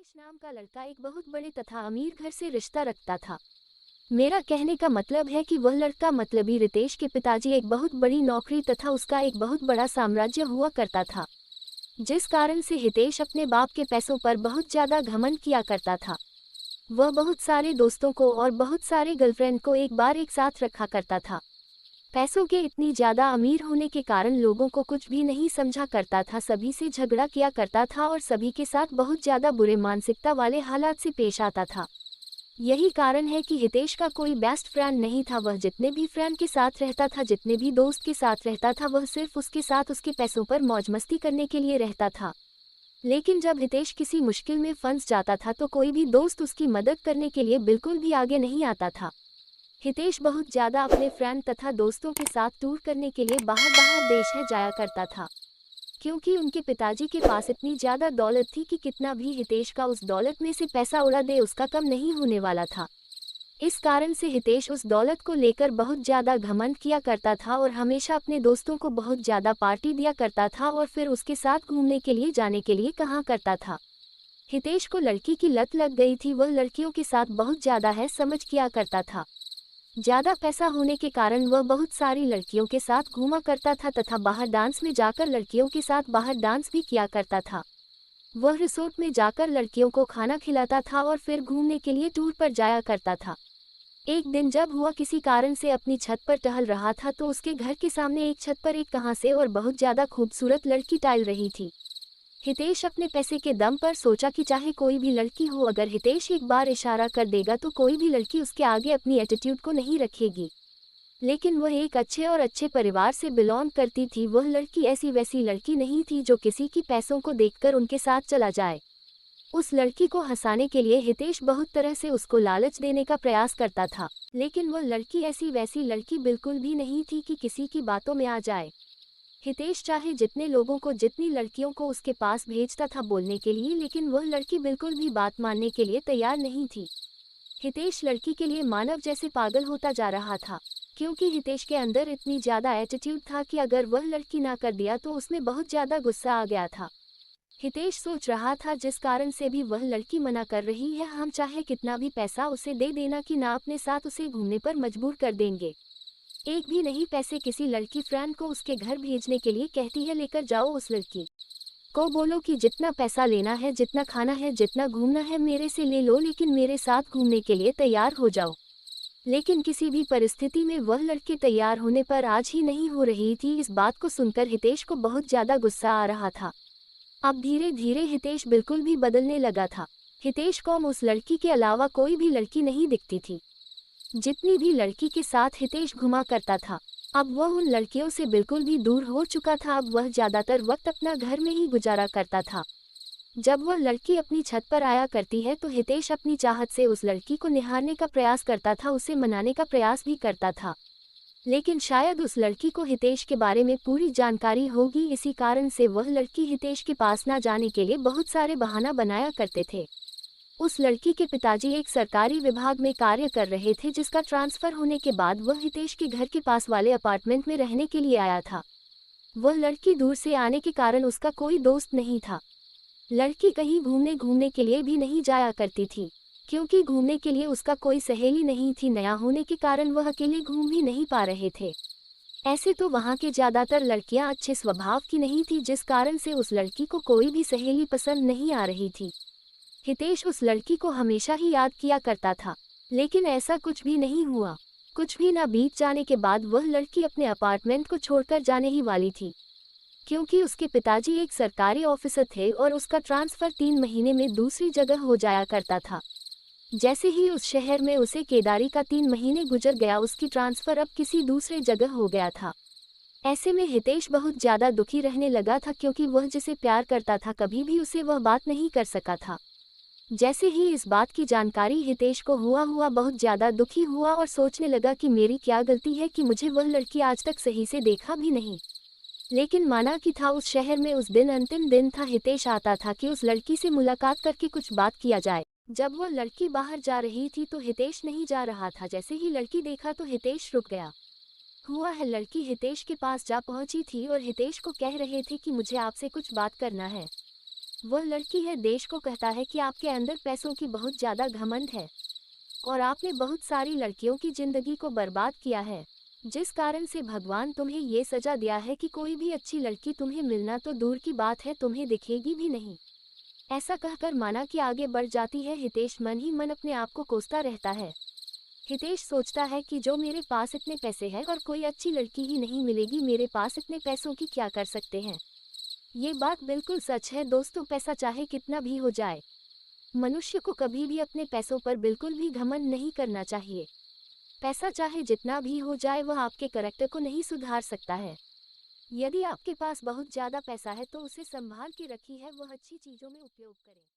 हितेश नाम का लड़का एक बहुत बड़े तथा अमीर घर से रिश्ता रखता था। मेरा कहने का मतलब है कि वह लड़का मतलबी रितेश के पिताजी एक बहुत बड़ी नौकरी तथा उसका एक बहुत बड़ा साम्राज्य हुआ करता था, जिस कारण से हितेश अपने बाप के पैसों पर बहुत ज्यादा घमंड किया करता था। वह बहुत सारे दोस्तों को और बहुत सारे गर्लफ्रेंड को एक बार एक साथ रखा करता था। पैसों के इतनी ज्यादा अमीर होने के कारण लोगों को कुछ भी नहीं समझा करता था, सभी से झगड़ा किया करता था और सभी के साथ बहुत ज्यादा बुरे मानसिकता वाले हालात से पेश आता था। यही कारण है कि हितेश का कोई बेस्ट फ्रेंड नहीं था। वह जितने भी फ्रेंड के साथ रहता था, जितने भी दोस्त के साथ रहता था, वह सिर्फ उसके साथ उसके पैसों पर मौज मस्ती करने के लिए रहता था। लेकिन जब हितेश किसी मुश्किल में फंस जाता था तो कोई भी दोस्त उसकी मदद करने के लिए बिल्कुल भी आगे नहीं आता था। हितेश बहुत ज्यादा अपने फ्रेंड तथा दोस्तों के साथ टूर करने के लिए बाहर बाहर देश है जाया करता था, क्योंकि उनके पिताजी के पास इतनी ज्यादा दौलत थी कि कितना भी हितेश का उस दौलत में से पैसा उड़ा दे उसका कम नहीं होने वाला था। इस कारण से हितेश उस दौलत को लेकर बहुत ज्यादा घमंड किया करता था और हमेशा अपने दोस्तों को बहुत ज्यादा पार्टी दिया करता था और फिर उसके साथ घूमने के लिए जाने के लिए कहा करता था। हितेश को लड़की की लत लग गई थी। वह लड़कियों के साथ बहुत ज्यादा है समझ किया करता था। ज्यादा पैसा होने के कारण वह बहुत सारी लड़कियों के साथ घूमा करता था तथा बाहर डांस में जाकर लड़कियों के साथ बाहर डांस भी किया करता था। वह रिसोर्ट में जाकर लड़कियों को खाना खिलाता था और फिर घूमने के लिए टूर पर जाया करता था। एक दिन जब हुआ किसी कारण से अपनी छत पर टहल रहा था तो उसके घर के सामने एक छत पर एक कहां से और बहुत ज्यादा खूबसूरत लड़की टहल रही थी। हितेश अपने पैसे के दम पर सोचा कि चाहे कोई भी लड़की हो, अगर हितेश एक बार इशारा कर देगा तो कोई भी लड़की उसके आगे अपनी एटीट्यूड को नहीं रखेगी। लेकिन वह एक अच्छे और अच्छे परिवार से बिलोंग करती थी। वह लड़की ऐसी वैसी लड़की नहीं थी जो किसी की पैसों को देखकर उनके साथ चला जाए। उस लड़की को हंसाने के लिए हितेश बहुत तरह से उसको लालच देने का प्रयास करता था, लेकिन वह लड़की ऐसी वैसी लड़की बिल्कुल भी नहीं थी कि किसी की बातों में आ जाए। हितेश चाहे जितने लोगों को, जितनी लड़कियों को उसके पास भेजता था बोलने के लिए, लेकिन वह लड़की बिल्कुल भी बात मानने के लिए तैयार नहीं थी। हितेश लड़की के लिए मानव जैसे पागल होता जा रहा था, क्योंकि हितेश के अंदर इतनी ज्यादा एटीट्यूड था कि अगर वह लड़की ना कर दिया तो उसमें बहुत ज्यादा गुस्सा आ गया था। हितेश सोच रहा था जिस कारण से भी वह लड़की मना कर रही है, हम चाहे कितना भी पैसा उसे दे देना कि ना अपने साथ उसे घूमने पर मजबूर कर देंगे। एक भी नहीं पैसे किसी लड़की फ्रेंड को उसके घर भेजने के लिए कहती है, लेकर जाओ उस लड़की को, बोलो कि जितना पैसा लेना है, जितना खाना है, जितना घूमना है मेरे से ले लो, लेकिन मेरे साथ घूमने के लिए तैयार हो जाओ। लेकिन किसी भी परिस्थिति में वह लड़की तैयार होने पर आज ही नहीं हो रही थी। इस बात को सुनकर हितेश को बहुत ज्यादा गुस्सा आ रहा था। अब धीरे धीरे हितेश बिल्कुल भी बदलने लगा था। हितेश को उस लड़की के अलावा कोई भी लड़की नहीं दिखती थी। जितनी भी लड़की के साथ हितेश घुमा करता था, अब वह उन लड़कियों से बिल्कुल भी दूर हो चुका था। अब वह ज्यादातर वक्त अपना घर में ही गुजारा करता था। जब वह लड़की अपनी छत पर आया करती है तो हितेश अपनी चाहत से उस लड़की को निहारने का प्रयास करता था, उसे मनाने का प्रयास भी करता था। लेकिन शायद उस लड़की को हितेश के बारे में पूरी जानकारी होगी, इसी कारण से वह लड़की हितेश के पास ना जाने के लिए बहुत सारे बहाना बनाया करते थे। उस लड़की के पिताजी एक सरकारी विभाग में कार्य कर रहे थे, जिसका ट्रांसफर होने के बाद वह हितेश के घर के पास वाले अपार्टमेंट में रहने के लिए आया था। वह लड़की दूर से आने के कारण उसका कोई दोस्त नहीं था। लड़की कहीं घूमने के लिए भी नहीं जाया करती थी, क्योंकि घूमने के लिए उसका कोई सहेली नहीं थी। नया होने के कारण वह अकेले घूम भी नहीं पा रहे थे। ऐसे तो वहाँ के ज्यादातर लड़कियां अच्छे स्वभाव की नहीं थी, जिस कारण से उस लड़की को कोई भी सहेली पसंद नहीं आ रही थी। हितेश उस लड़की को हमेशा ही याद किया करता था, लेकिन ऐसा कुछ भी नहीं हुआ। कुछ भी ना बीत जाने के बाद वह लड़की अपने अपार्टमेंट को छोड़कर जाने ही वाली थी, क्योंकि उसके पिताजी एक सरकारी ऑफिसर थे और उसका ट्रांसफर 3 महीने में दूसरी जगह हो जाया करता था। जैसे ही उस शहर में उसे केदारी का 3 महीने गुजर गया, उसकी ट्रांसफर अब किसी दूसरे जगह हो गया था। ऐसे में हितेश बहुत ज्यादा दुखी रहने लगा था, क्योंकि वह जिसे प्यार करता था कभी भी उसे वह बात नहीं कर सका था। जैसे ही इस बात की जानकारी हितेश को हुआ बहुत ज्यादा दुखी हुआ और सोचने लगा कि मेरी क्या गलती है कि मुझे वह लड़की आज तक सही से देखा भी नहीं। लेकिन माना कि था उस शहर में उस दिन अंतिम दिन था। हितेश आता था कि उस लड़की से मुलाकात करके कुछ बात किया जाए। जब वह लड़की बाहर जा रही थी तो हितेश नहीं जा रहा था। जैसे ही लड़की देखा तो हितेश रुक गया। हुआ है लड़की हितेश के पास जा पहुंची थी और हितेश को कह रहे थे कि मुझे आपसे कुछ बात करना है। वह लड़की है देश को कहता है कि आपके अंदर पैसों की बहुत ज्यादा घमंड है और आपने बहुत सारी लड़कियों की जिंदगी को बर्बाद किया है, जिस कारण से भगवान तुम्हें ये सजा दिया है कि कोई भी अच्छी लड़की तुम्हें मिलना तो दूर की बात है तुम्हें दिखेगी भी नहीं। ऐसा कहकर माना कि आगे बढ़ जाती है। हितेश मन ही मन अपने आप को कोसता रहता है। हितेश सोचता है कि जो मेरे पास इतने पैसे हैं और कोई अच्छी लड़की ही नहीं मिलेगी, मेरे पास इतने पैसों की क्या कर सकते हैं। ये बात बिल्कुल सच है दोस्तों, पैसा चाहे कितना भी हो जाए, मनुष्य को कभी भी अपने पैसों पर बिल्कुल भी घमंड नहीं करना चाहिए। पैसा चाहे जितना भी हो जाए वह आपके करैक्टर को नहीं सुधार सकता है। यदि आपके पास बहुत ज़्यादा पैसा है तो उसे संभाल के रखी है, वह अच्छी चीज़ों में उपयोग करें।